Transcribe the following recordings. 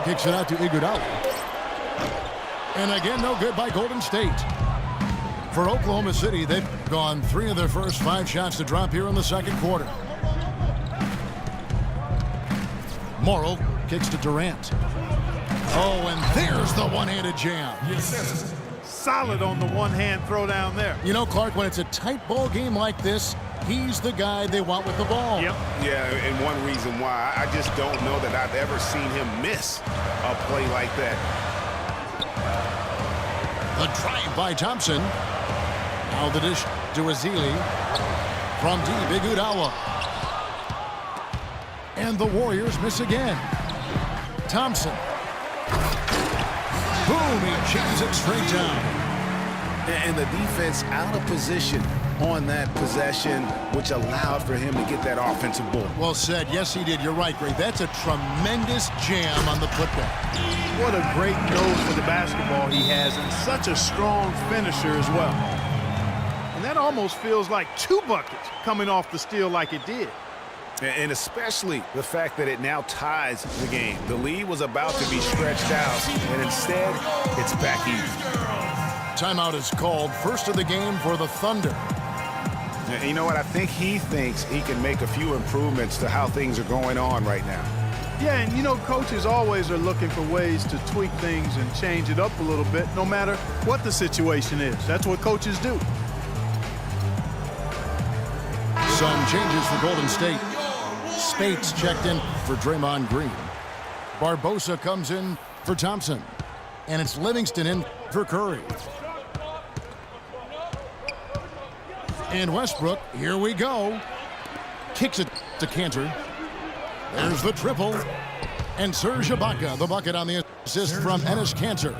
Kicks it out to Iguodala. And again, no good by Golden State. For Oklahoma City, they've gone 3 of their first 5 shots to drop here in the second quarter. Morrow kicks to Durant. Oh, and there's the one-handed jam. Yes. Solid on the one-hand throw down there. You know, Clark, when it's a tight ball game like this, he's the guy they want with the ball. Yep. Yeah, and one reason why, I just don't know that I've ever seen him miss a play like that. The drive by Thompson. Now the dish to Azili. From deep, Iguodala. And the Warriors miss again. Thompson. Boom, he jams it straight down. And the defense out of position on that possession, which allowed for him to get that offensive board. Well said. Yes, he did. You're right, Greg. That's a tremendous jam on the putback. What a great nose for the basketball he has, and such a strong finisher as well. And that almost feels like 2 buckets coming off the steal like it did. And especially the fact that it now ties the game. The lead was about to be stretched out, and instead, it's back even. Timeout is called. First of the game for the Thunder. You know what? I think he thinks he can make a few improvements to how things are going on right now. Yeah, and you know, coaches always are looking for ways to tweak things and change it up a little bit, no matter what the situation is. That's what coaches do. Some changes for Golden State. Spates checked in for Draymond Green. Barbosa comes in for Thompson. And it's Livingston in for Curry. And Westbrook, here we go. Kicks it to Cantor. There's the triple. And Serge Ibaka, the bucket on the assist from Enes Kanter.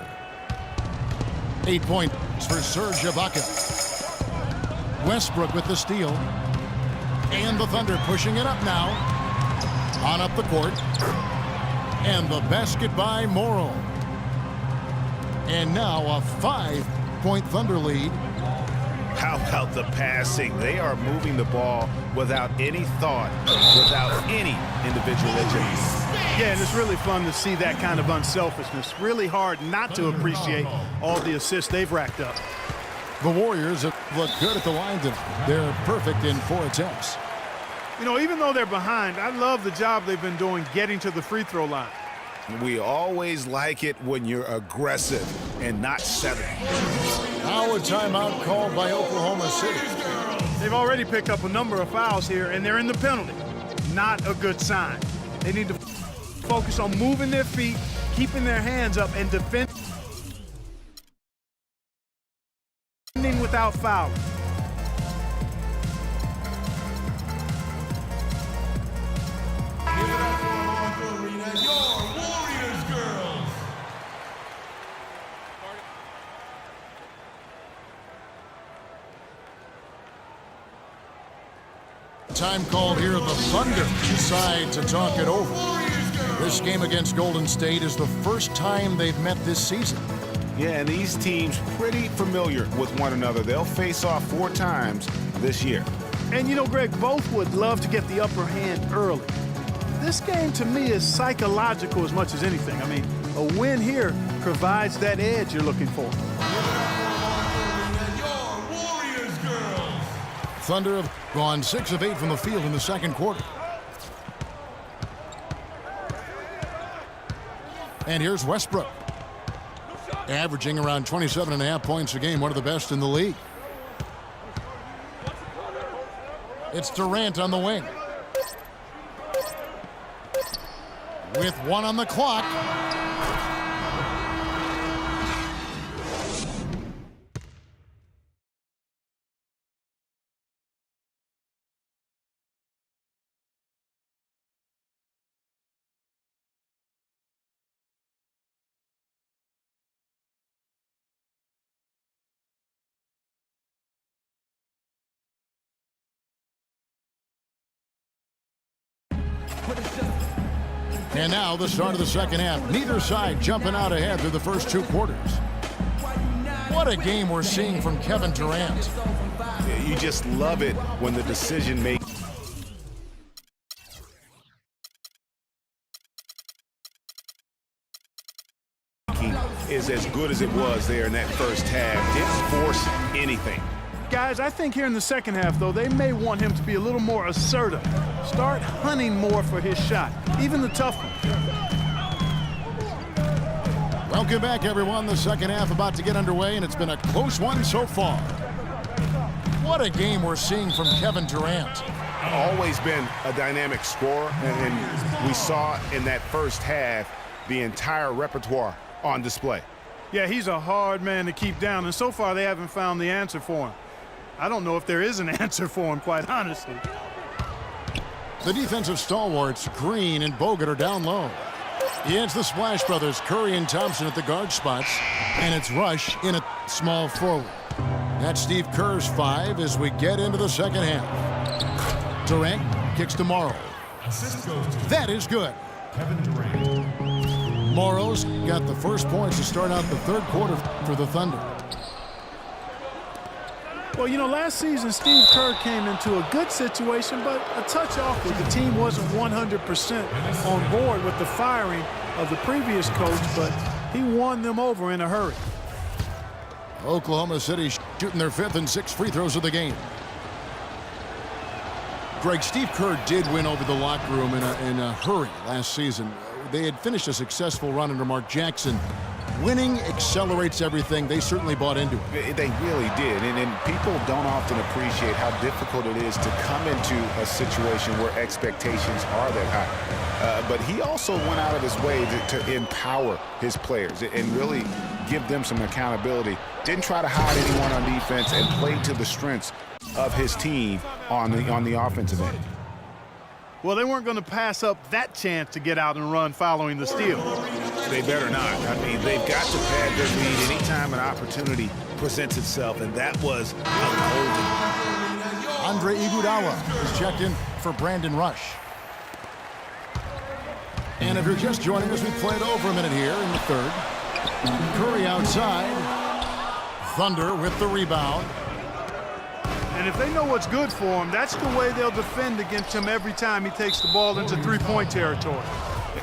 8 points for Serge Ibaka. Westbrook with the steal. And the Thunder pushing it up now. On up the court. And the basket by Morrow. And now a 5-point Thunder lead. How about the passing? They are moving the ball without any thought, without any individual agility. Yeah, and it's really fun to see that kind of unselfishness. Really hard not to appreciate all the assists they've racked up. The Warriors have looked good at the line tonight. They're perfect in 4 attempts. You know, even though they're behind, I love the job they've been doing getting to the free throw line. We always like it when you're aggressive and not settling. Now a timeout called by Oklahoma City. They've already picked up a number of fouls here, and they're in the penalty. Not a good sign. They need to focus on moving their feet, keeping their hands up, and defending without fouling. Time called here. The Thunder decide to talk it over. This game against Golden State is the first time they've met this season. Yeah, and these teams pretty familiar with one another. They'll face off 4 times this year. And you know, Greg, both would love to get the upper hand early. This game to me is psychological as much as anything. I mean, a win here provides that edge you're looking for. Thunder have gone 6 of 8 from the field in the second quarter. And here's Westbrook. Averaging around 27.5 points a game, one of the best in the league. It's Durant on the wing. With 1 on the clock. And now the start of the second half. Neither side jumping out ahead through the first 2 quarters. What a game we're seeing from Kevin Durant. You just love it when the decision making is as good as it was there in that first half. Didn't force anything. Guys, I think here in the second half, though, they may want him to be a little more assertive. Start hunting more for his shot, even the tough one. Welcome back, everyone. The second half about to get underway, and it's been a close one so far. What a game we're seeing from Kevin Durant. Always been a dynamic scorer, and we saw in that first half the entire repertoire on display. Yeah, he's a hard man to keep down, and so far they haven't found the answer for him. I don't know if there is an answer for him, quite honestly. The defensive stalwarts, Green and Bogut, are down low. It's the Splash Brothers, Curry and Thompson at the guard spots, and it's Rush in a small forward. That's Steve Kerr's 5 as we get into the second half. Durant kicks to Morrow. That is good. Kevin Durant. Morrow's got the first points to start out the third quarter for the Thunder. Well, you know, last season Steve Kerr came into a good situation, but a touch awkward. The team wasn't 100% on board with the firing of the previous coach, but he won them over in a hurry. Oklahoma City shooting their 5th and 6th free throws of the game. Greg, Steve Kerr did win over the locker room in a hurry last season. They had finished a successful run under Mark Jackson. Winning accelerates everything. They certainly bought into it. They really did, and people don't often appreciate how difficult it is to come into a situation where expectations are that high. But he also went out of his way to empower his players and really give them some accountability. Didn't try to hide anyone on defense and played to the strengths of his team on the offensive end. Well, they weren't going to pass up that chance to get out and run following the steal. They better not. I mean, they've got to pad their lead anytime an opportunity presents itself, and that was a golden. Andre Iguodala is checked in for Brandon Rush. And if you're just joining us, we played over a minute here in the third. Curry outside. Thunder with the rebound. And if they know what's good for him, that's the way they'll defend against him every time he takes the ball into three-point territory.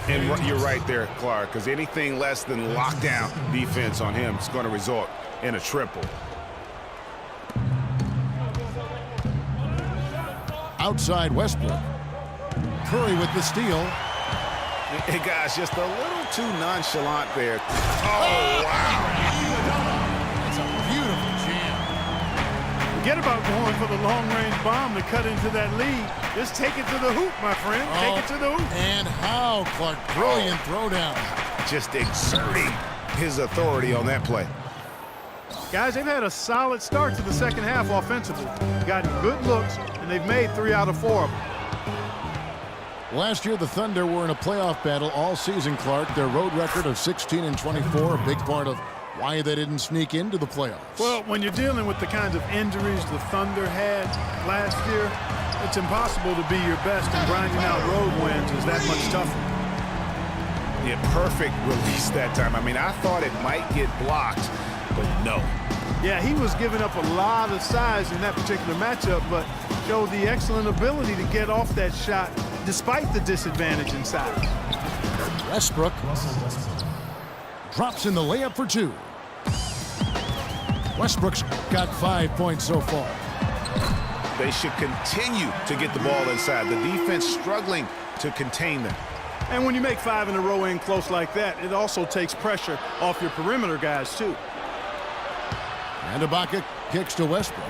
And you're right there, Clark, because anything less than lockdown defense on him is going to result in a triple. Outside Westbrook. Curry with the steal. Hey, guys, just a little too nonchalant there. Oh, wow. It's a beautiful jam. Forget about going for the long-range bomb to cut into that lead. Just take it to the hoop, my friend. Take it to the hoop. And how, Clark. Brilliant throwdown. Just exerting his authority on that play. Guys, they've had a solid start to the second half offensively. Gotten good looks, and they've made 3 out of 4 of them. Last year, the Thunder were in a playoff battle all season, Clark. Their road record of 16-24, a big part of why they didn't sneak into the playoffs. Well, when you're dealing with the kinds of injuries the Thunder had last year, it's impossible to be your best, and grinding out road wins is that much tougher. Yeah, perfect release that time. I mean, I thought it might get blocked, but no. Yeah, he was giving up a lot of size in that particular matchup, but showed the excellent ability to get off that shot despite the disadvantage in size. Westbrook drops in the layup for 2. Westbrook's got 5 points so far. They should continue to get the ball inside. The defense struggling to contain them. And when you make 5 in a row in close like that, it also takes pressure off your perimeter guys, too. And Ibaka kicks to Westbrook.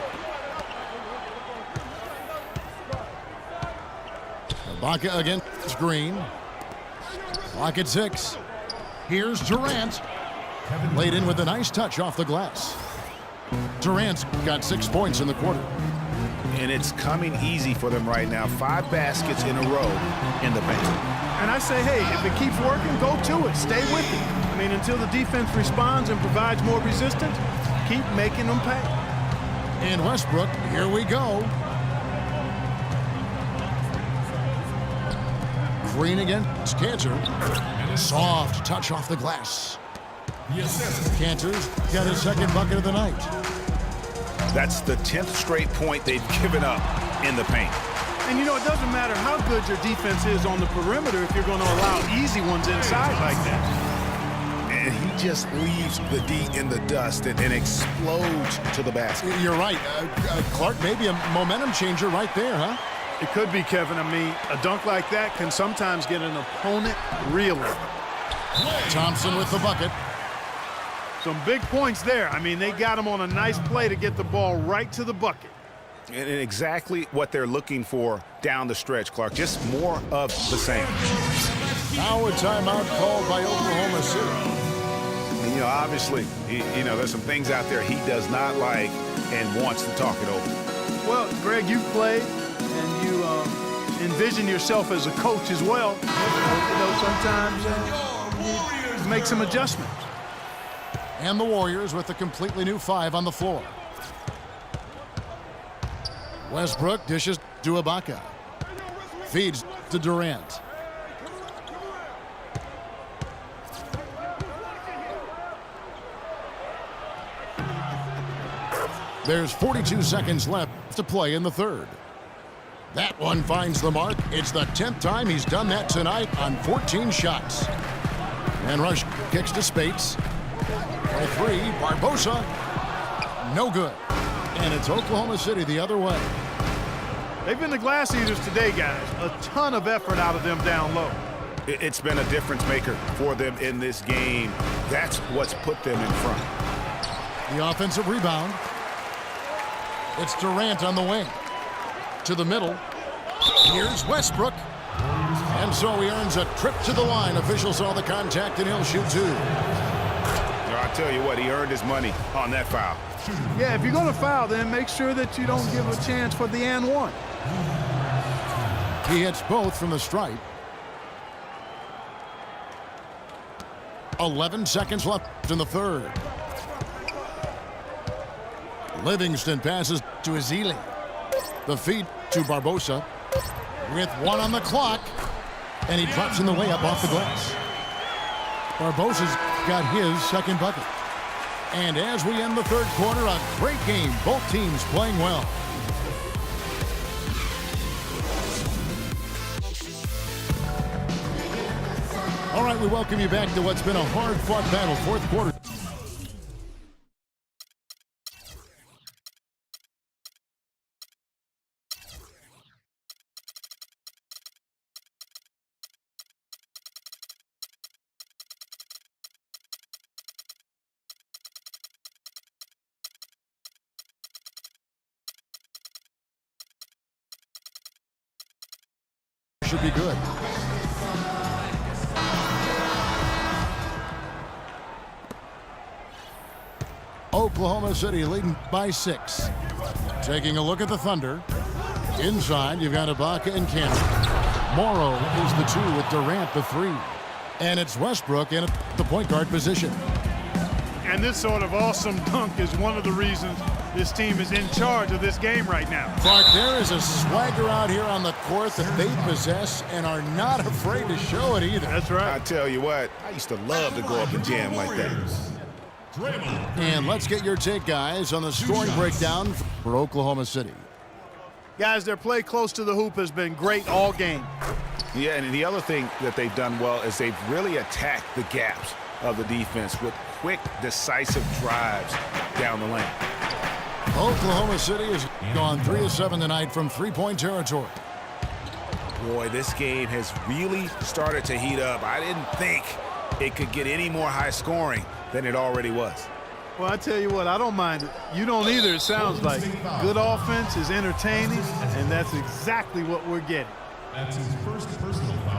Ibaka against Green. Clock at 6. Here's Durant. Laid in with a nice touch off the glass. Durant's got 6 points in the quarter. And it's coming easy for them right now. 5 baskets in a row in the paint. And I say, hey, if it keeps working, go to it. Stay with it. I mean, until the defense responds and provides more resistance, keep making them pay. And Westbrook, here we go. Green against Cantor. Soft touch off the glass. Cantor's got his second bucket of the night. That's the 10th straight point they've given up in the paint. And, you know, it doesn't matter how good your defense is on the perimeter if you're going to allow easy ones inside like that. and he just leaves the D in the dust and explodes to the basket. You're right. Clark, maybe a momentum changer right there, huh? It could be, Kevin. I mean, a dunk like that can sometimes get an opponent reeling. Thompson with the bucket. Some big points there. I mean, they got him on a nice play to get the ball right to the bucket. And exactly what they're looking for down the stretch, Clark. Just more of the same. Now a timeout called by Oklahoma City. And, obviously, there's some things out there he does not like and wants to talk it over. Well, Greg, you've played, and you envision yourself as a coach as well. Sometimes you make some adjustments. And the Warriors with a completely new 5 on the floor. Westbrook dishes to Ibaka. Feeds to Durant. There's 42 seconds left to play in the third. That one finds the mark. It's the 10th time he's done that tonight on 14 shots. And Rush kicks to Spates. For 3, Barbosa. No good. And it's Oklahoma City the other way. They've been the glass eaters today, guys. A ton of effort out of them down low. It's been a difference maker for them in this game. That's what's put them in front. The offensive rebound. It's Durant on the wing. To the middle. Here's Westbrook. And so he earns a trip to the line. Officials saw the contact, and he'll shoot 2. I'll tell you what, he earned his money on that foul. Yeah, if you're going to foul, then make sure that you don't give a chance for the and one. He hits both from the stripe. 11 seconds left in the third. Livingston passes to Ezeli. The feed to Barbosa. With 1 on the clock. And he drops in the layup off the glass. Barbosa's got his second bucket. And as we end the third quarter, a great game. Both teams playing well. All right, we welcome you back to what's been a hard-fought battle. Fourth quarter. Should be good. Oklahoma City leading by 6. Taking a look at the Thunder. Inside, you've got Ibaka and Cannon. Morrow is the 2 with Durant the 3. And it's Westbrook in the point guard position. And this sort of awesome dunk is one of the reasons this team is in charge of this game right now. Clark, there is a swagger out here on the court that they possess and are not afraid to show it either. That's right. I tell you what, I used to love to go up and jam like that. And let's get your take, guys, on the scoring breakdown for Oklahoma City. Guys, their play close to the hoop has been great all game. Yeah, and the other thing that they've done well is they've really attacked the gaps of the defense with quick, decisive drives down the lane. Oklahoma City has gone 3 of 7 tonight from three-point territory. Boy, this game has really started to heat up. I didn't think it could get any more high scoring than it already was. Well, I tell you what, I don't mind it. You don't either, it sounds like. Good offense is entertaining, and that's exactly what we're getting. That's his first personal foul.